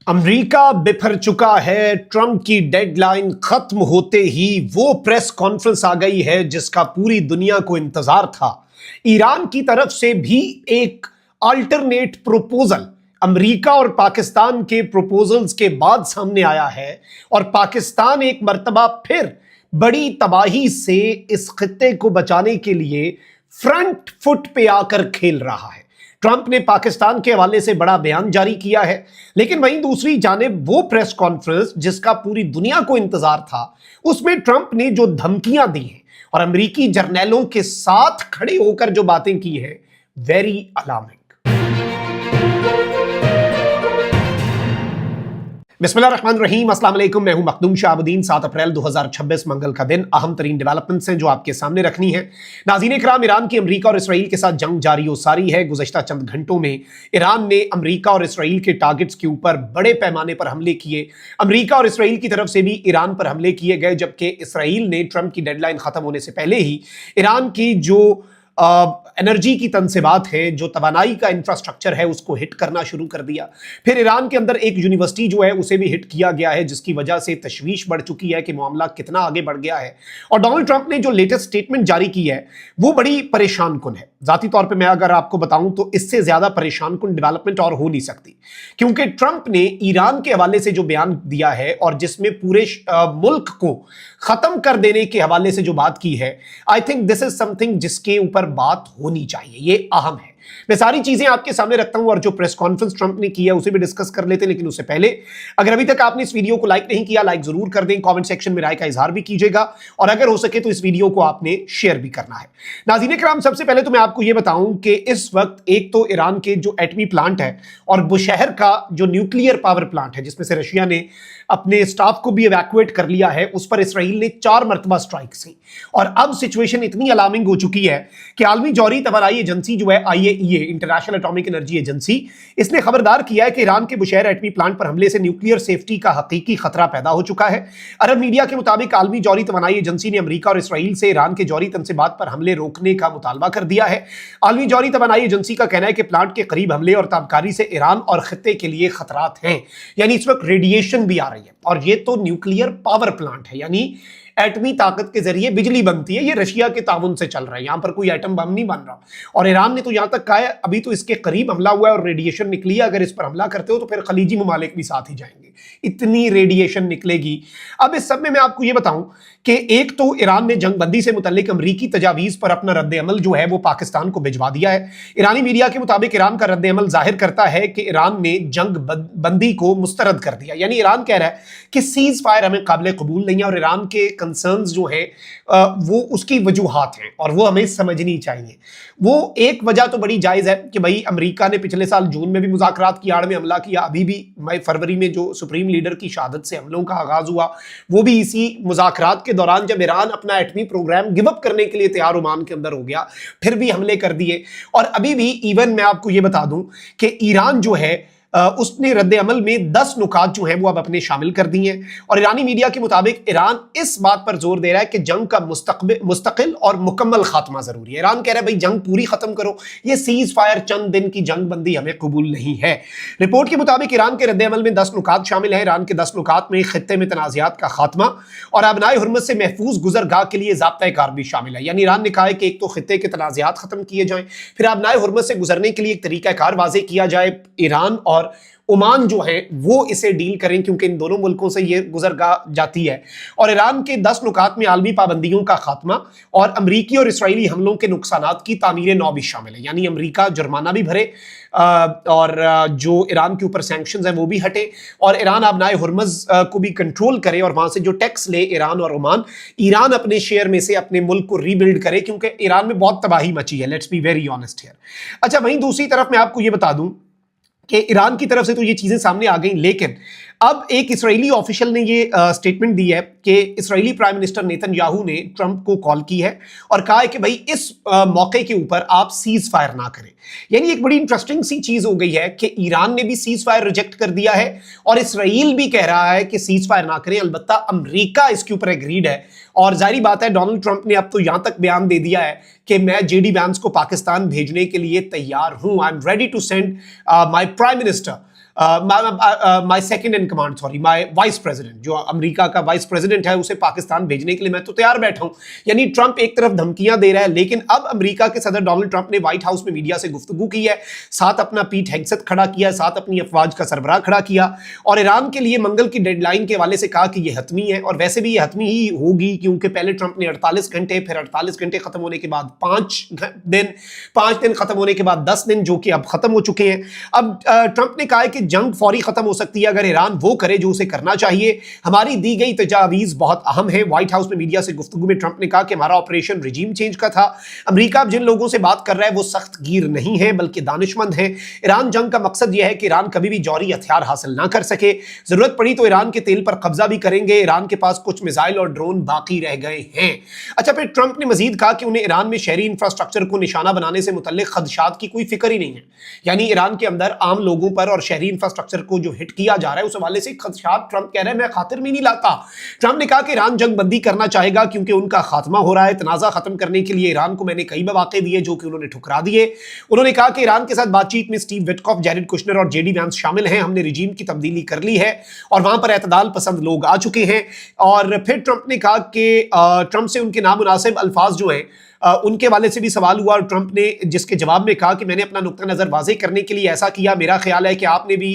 America बिफर चुका है। Trump की डेडलाइन खत्म होते ही वो प्रेस कॉन्फ्रेंस आ गई है जिसका पूरी दुनिया को इंतजार था। ईरान की तरफ से भी एक अल्टरनेट प्रोपोजल अमेरिका और पाकिस्तान के प्रोपोजल्स के बाद सामने आया है और पाकिस्तान एक मर्तबा फिर बड़ी तबाही से इस खित्ते को बचाने के लिए फ्रंट फुट पे आकर खेल रहा है। ट्रंप ने पाकिस्तान के हवाले से बड़ा बयान जारी किया है, लेकिन वहीं दूसरी जानिब वो प्रेस कॉन्फ्रेंस जिसका पूरी दुनिया को इंतजार था, उसमें ट्रंप ने जो धमकियां दी हैं और अमेरिकी जर्नैलों के साथ खड़े होकर जो बातें की हैं, वेरी अलार्मिंग। बिस्मिल्लाहिर्रहमानिर्रहीम, अस्सलाम वालेकुम। मैं हूं मखदूम शाहबुद्दीन। 7 अप्रैल 2026 मंगल का दिन। अहम तरीन डेवलपमेंट्स हैं जो आपके सामने रखनी है। नाज़रीन इकराम, ईरान की अमेरिका और इसराइल के साथ जंग जारी हो सारी है। गुज़श्ता चंद घंटों में ईरान ने अमेरिका और इसराइल के टारगेट्स के ऊपर बड़े पैमाने पर हमले किए। अमेरिका और इसराइल की तरफ से भी ईरान पर हमले किए गए, जबकि इसराइल ने ट्रंप की डेडलाइन खत्म होने से पहले ही ईरान की जो एनर्जी की तनसीबात है, जो तवानाई का इंफ्रास्ट्रक्चर है, उसको हिट करना शुरू कर दिया। फिर ईरान के अंदर एक यूनिवर्सिटी जो है उसे भी हिट किया गया है, जिसकी वजह से तशवीश बढ़ चुकी है कि मामला कितना आगे बढ़ गया है। और डोनाल्ड ट्रंप ने जो लेटेस्ट स्टेटमेंट जारी की है वो बड़ी परेशान कुन है। जाती तौर पे मैं अगर आपको बताऊं तो इससे ज्यादा परेशान कुन डेवलपमेंट और हो नहीं सकती, क्योंकि ट्रंप ने ईरान के हवाले से जो बयान दिया है और जिसमें पूरे मुल्क को खत्म कर देने के हवाले से जो बात की है, I think this is something जिसके ऊपर बात होनी चाहिए। ये अहम है। मैं सारी चीजें आपके सामने रखता हूं और जो प्रेस कॉन्फ्रेंस ट्रंप ने की है उसे भी डिस्कस कर लेते हैं, लेकिन उससे पहले अगर अभी तक आपने इस वीडियो को लाइक नहीं किया, लाइक जरूर कर दें। कमेंट सेक्शन में राय का इजहार भी कीजिएगा और अगर हो सके तो इस वीडियो को आपने शेयर भी करना है। नाज़रीन इकराम, सबसे पहले तो मैं आपको यह बताऊं कि इस वक्त एक तो ईरान के जो एटमी प्लांट है और बुशहर का जो न्यूक्लियर पावर प्लांट है, जिसमें से रशिया ने अपने स्टाफ को भी इवैक्यूएट कर लिया है, उस पर इसराइल ने 4 मरतबा स्ट्राइक्स की। और अब सिचुएशन इतनी अलार्मिंग हो चुकी है कि आलमी जौहरी तवानाई एजेंसी जो है IAEA, international atomic energy agency, इसने खबरदार किया है कि ईरान के बुशहर एटमी प्लांट पर हमले से न्यूक्लियर सेफ्टी का हकीकी खतरा पैदा हो चुका है। अरब मीडिया के मुताबिक आलमी जौहरी तवानाई एजेंसी ने अमेरिका और इसराइल से ईरान के जौहरी तनसीबात पर हमले रोकने का मुतालबा कर दिया है। आलमी जौहरी तवानाई एजेंसी का कहना है कि प्लांट के करीब हमले और ताबकारी से ईरान और खित्ते के लिए खतरात हैं, यानी इस वक्त रेडिएशन भी आ रही है। और ये तो न्यूक्लियर पावर प्लांट है, यानी एटमी ताकत के जरिए बिजली बनती है। ये रशिया के ताउन से चल रहा है, यहां पर कोई एटम बम नहीं बन रहा। और ईरान ने तो यहां तक कहा है अभी तो इसके करीब हमला हुआ है और रेडिएशन निकली है, अगर इस पर हमला करते हो तो फिर खलीजी ममालिक भी साथ ही जाएंगे, इतनी रेडिएशन निकलेगी। अब इस सब में मैं आपको ये बताऊं कि एक तो ईरान ने जंगबंदी से मुतल्लिक अमरीकी तजावीज पर अपना रद्द-ए-अमल जो है वो पाकिस्तान को भिजवा दिया है। ईरानी मीडिया के मुताबिक ईरान का रद्द-ए-अमल जाहिर करता है कि ईरान ने जंग बंदी को मुस्तरद कर दिया, यानी ईरान कह रहा है कि सीज फायर हमें काबिल कबूल नहीं है और ईरान के कंसर्न्स जो है वो उसकी वजूहात हैं और वो हमें समझनी चाहिए। वो एक वजह तो बड़ी जायज है कि भाई अमेरिका ने पिछले साल जून में भी मुज़ाकरात की आड़ में हमला किया, अभी भी मई फरवरी में जो सुप्रीम लीडर की शहादत से हमलों का आगाज हुआ वो भी इसी मुज़ाकरात के दौरान, जब ईरान अपना एटमी प्रोग्राम गिव अप करने के लिए तैयार ओमान के अंदर हो गया, फिर भी हमले कर दिए। और अभी भी इवन मैं आपको ये बता दूं कि ईरान जो है उसने रद्द-ए-अमल में 10 नुकात जो हैं वो अब अपने शामिल कर दिए हैं। और ईरानी मीडिया के मुताबिक ईरान इस बात पर जोर दे रहा है कि जंग का मुस्तकिल और मुकम्मल खात्मा जरूरी है। ईरान कह रहा है भाई जंग पूरी खत्म करो, ये सीज फायर चंद दिन की जंग बंदी हमें कबूल नहीं है। रिपोर्ट के मुताबिक ईरान के रद्द-ए-अमल में 10 नुकात शामिल है। ईरान के 10 नुकात में खित्ते में तनाज़ात का खात्मा और अबनाए हुर्मत से महफूज गुजरगाह के लिए ज़ाब्ता कार भी शामिल है। यानी ईरान ने कहा है कि एक तो खित्ते के तनाज़ात खत्म किए जाएं, फिर अबनाए हुर्मत से गुजरने के लिए एक तरीका कार वाज़े किया जाए, ईरान और ओमान जो है वो इसे डील करें, क्योंकि इन दोनों मुल्कों से ये गुजरगाह जाती है। और ईरान के 10 नुकात में आलमी पाबंदियों का खात्मा और अमरीकी और इसराइली हमलों के नुकसानात की तामीर नौ भी शामिल है, यानी अमरीका जुर्माना भी भरे और जो ईरान के ऊपर सैंक्शंस हैं वो भी हटे और ईरान अबनाए हुर्मज़ को भी कंट्रोल करे और वहां से जो टैक्स ले ईरान और ओमान, ईरान अपने शेयर में से अपने मुल्क को रीबिल्ड करे, क्योंकि ईरान में बहुत तबाही मची है। Let's be very honest here. अच्छा, वहीं दूसरी तरफ मैं आपको ये बता दूं कि ईरान की तरफ से तो ये चीजें सामने आ गई, लेकिन अब एक इसराइली ऑफिशियल ने ये स्टेटमेंट दी है कि इसराइली प्राइम मिनिस्टर नेतन्याहू ने ट्रंप को कॉल की है और कहा है कि भाई इस मौके के ऊपर आप सीज फायर ना करें। यानी एक बड़ी इंटरेस्टिंग सी चीज हो गई है कि ईरान ने भी सीज फायर रिजेक्ट कर दिया है और इसराइल भी कह रहा है कि सीज फायर ना करें। अलबत्ता अमेरिका इसके ऊपर एग्रीड है और जाहिर बात है डोनाल्ड ट्रंप ने अब तो यहां तक बयान दे दिया है कि मैं JD वैंस को पाकिस्तान भेजने के लिए तैयार हूं। I am ready to send my prime minister my second in command, sorry my vice president, जो अमेरिका का वाइस प्रेसिडेंट है, उसे पाकिस्तान भेजने के लिए मैं तो तैयार बैठा हूं। यानी ट्रंप एक तरफ धमकियां दे रहा है, लेकिन अब अमेरिका के सदर डोनाल्ड ट्रंप ने व्हाइट हाउस में मीडिया से गुफ्तगू की है, साथ अपना पीट हेगसेथ खड़ा किया, साथ अपनी अफवाज का सरबराह खड़ा किया और ईरान के लिए मंगल की डेडलाइन के हवाले से कहा कि यह हतमी है। और वैसे भी यह हतमी ही होगी, क्योंकि पहले ट्रंप ने 48 घंटे, फिर 48 घंटे खत्म होने के बाद 5 दिन खत्म होने के बाद 10 दिन, जो कि अब खत्म हो चुके हैं। अब ट्रंप ने कहा है कि जंग फौरी खत्म हो सकती है अगर ईरान वो करे जो उसे करना चाहिए। हमारी दी गई तजावीज बहुत अहम है। व्हाइट हाउस में मीडिया से गुफ्तगू में ट्रंप ने कहा कि हमारा ऑपरेशन रिजीम चेंज का था। अमेरिका जिन लोगों से बात कर रहा है वो सख्त गिर नहीं है बल्कि दानिशमंद है। ईरान जंग का मकसद यह है कि ईरान कभी भी जौहरी हथियार हासिल ना कर सके। जरूरत पड़ी तो ईरान के तेल पर कब्जा भी करेंगे। ईरान के पास कुछ मिसाइल और ड्रोन बाकी रह गए हैं। अच्छा, फिर ट्रंप ने मजीद कहा कि उन्हें ईरान में शहरी इंफ्रास्ट्रक्चर को निशाना बनाने से मुतल्लिक खदशात की कोई फिक्र ही नहीं है। यानी ईरान के अंदर आम लोगों पर और शहरी इंफ्रास्ट्रक्चर को जो हिट किया जा रहा है उस हवाले से खदशात ट्रंप कह रहे हैं मैं खातिर में नहीं लाता। ट्रंप ने कहा कि ईरान जंग बंदी करना चाहेगा क्योंकि उनका खात्मा हो रहा है। तनाजा खत्म करने के लिए ईरान को मैंने कई मौके दिए जो कि उन्होंने ठुकरा दिए। उन्होंने कहा कि ईरान के साथ बातचीत में स्टीव विटकॉफ, जैरेड कुशनर और जेडी वैंस शामिल हैं। हमने रिजीम की तब्दीली कर ली है और वहां पर एतदाल पसंद लोग आ चुके हैं। और फिर ट्रंप ने कहा कि ट्रंप से उनके नामुनासिब अल्फाज जो हैं उनके वाले से भी सवाल हुआ और ट्रंप ने जिसके जवाब में कहा कि मैंने अपना नुक्ता नजर वाज़ेह करने के लिए ऐसा किया। मेरा ख्याल है कि आपने भी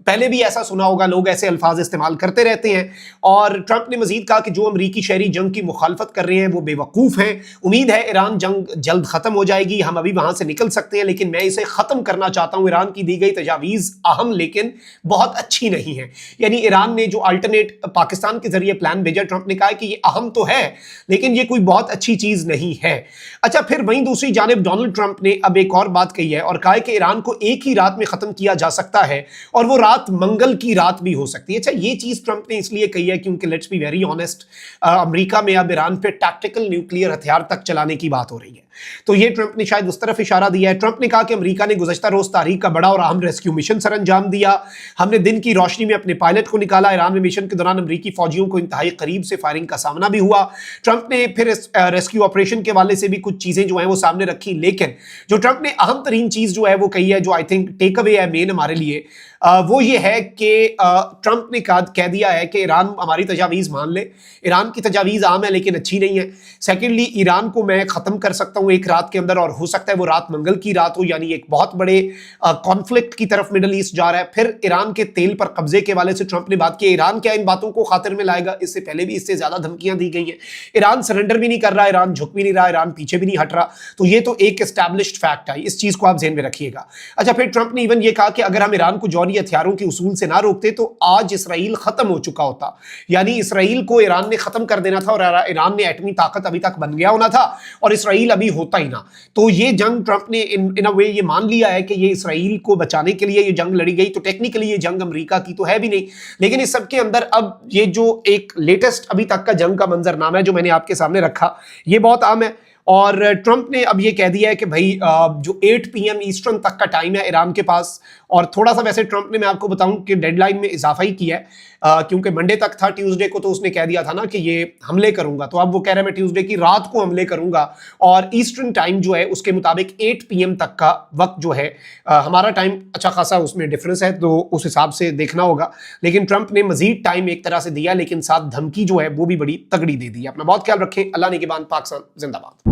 पहले भी ऐसा सुना होगा, लोग ऐसे अल्फाज इस्तेमाल करते रहते हैं। और ट्रंप ने मजीद कहा कि जो अमरीकी शहरी जंग की मुखालफत कर रहे हैं वो बेवकूफ़ हैं। उम्मीद है ईरान जंग जल्द ख़त्म हो जाएगी, हम अभी वहाँ से निकल सकते हैं, लेकिन मैं इसे ख़त्म करना चाहता हूँ। ईरान की दी गई तजावीज़ अहम लेकिन बहुत अच्छी नहीं है। यानी ईरान ने जो अल्टरनेट पाकिस्तान के जरिए प्लान भेजा, ट्रंप ने कहा कि ये अहम तो है लेकिन ये कोई बहुत अच्छी चीज़ नहीं है। अच्छा, फिर वहीं दूसरी जानिब डोनाल्ड ट्रंप ने अब एक और बात कही है और कहा है कि ईरान को एक ही रात में ख़त्म किया जा सकता है और वो रात मंगल की रात भी हो सकती है। अच्छा, ये चीज ट्रंप ने इसलिए कही है क्योंकि let's be very honest, America में अब ईरान पे टैक्टिकल न्यूक्लियर हथियार तक चलाने की बात हो रही है। तो ये ट्रंप ने शायद उस तरफ इशारा दिया है। ट्रंप ने कहा कि अमेरिका ने गुज़श्ता रोज तारीख का बड़ा और अहम रेस्क्यू मिशन सर अंजाम दिया। हमने दिन की रोशनी में अपने पायलट को निकाला। ईरान में मिशन के दौरान अमेरिकी फौजियों को इंतहाई करीब से फायरिंग का सामना भी हुआ। ट्रंप ने फिर रेस्क्यू ऑपरेशन के वाले से भी कुछ चीजें जो है वो सामने रखी, लेकिन जो ट्रंप ने अहम तरीन चीज जो है वो कही है, जो आई थिंक टेक अवे है मेन हमारे लिए, वो ये है कि ट्रंप ने कह दिया है कि ईरान हमारी तजावीज़ मान ले। ईरान की तजावीज़ आम है लेकिन अच्छी नहीं है। सेकेंडली, ईरान को मैं ख़त्म कर सकता हूँ एक रात के अंदर और हो सकता है वो रात मंगल की रात हो, यानी एक बहुत बड़े कॉन्फ्लिक्ट की तरफ मिडल ईस्ट जा रहा है। फिर ईरान के तेल पर कब्जे के वाले से ट्रंप ने बात की। ईरान क्या इन बातों को खातिर में लाएगा? इससे पहले भी इससे ज़्यादा धमकियाँ दी गई हैं। ईरान सरेंडर भी नहीं कर रहा, ईरान झुक भी नहीं रहा, ईरान पीछे भी नहीं हट रहा। तो ये तो एक एस्टैब्लिश्ड फैक्ट है, इस चीज़ को आप ज़हन में रखिएगा। अच्छा, फिर ट्रंप ने इवन ये कहा कि अगर हम ईरान को जौहरी हथियारों के उसूल से ना रोकते तो आज इसराइल खत्म हो चुका होता। यानी इसराइल को ईरान ने खत्म कर देना था और ईरान ने एटमी ताकत अभी तक बन गया होना था और इसराइल अभी होता ही ना। तो ये जंग ट्रंप ने इन अ वे ये मान लिया है कि ये इसराइल को बचाने के लिए ये जंग लड़ी गई। तो टेक्निकली ये जंग अमेरिका की तो है भी नहीं, लेकिन इस सब के अंदर अब ये जो एक लेटेस्ट अभी तक का जंग का मंजरनामा है जो मैंने आपके सामने रखा, ये बहुत आम है। और ट्रंप ने अब ये कह दिया है कि भाई जो 8 PM ईस्टर्न तक का टाइम है ईरान के पास, और थोड़ा सा वैसे ट्रंप ने, मैं आपको बताऊं कि डेडलाइन में इजाफा ही किया है, क्योंकि मंडे तक था, ट्यूसडे को तो उसने कह दिया था ना कि ये हमले करूंगा, तो अब वो कह रहा है मैं ट्यूसडे की रात को हमले करूंगा और ईस्टर्न टाइम जो है उसके मुताबिक 8 PM तक का वक्त जो है, हमारा टाइम अच्छा खासा उसमें डिफरेंस है तो उस हिसाब से देखना होगा। लेकिन ट्रंप ने मजीद टाइम एक तरह से दिया, लेकिन साथ धमकी जो है वो भी बड़ी तगड़ी दे दी। अपना बहुत ख्याल रखें। अल्लाह ने के बाद पाकिस्तान जिंदाबाद।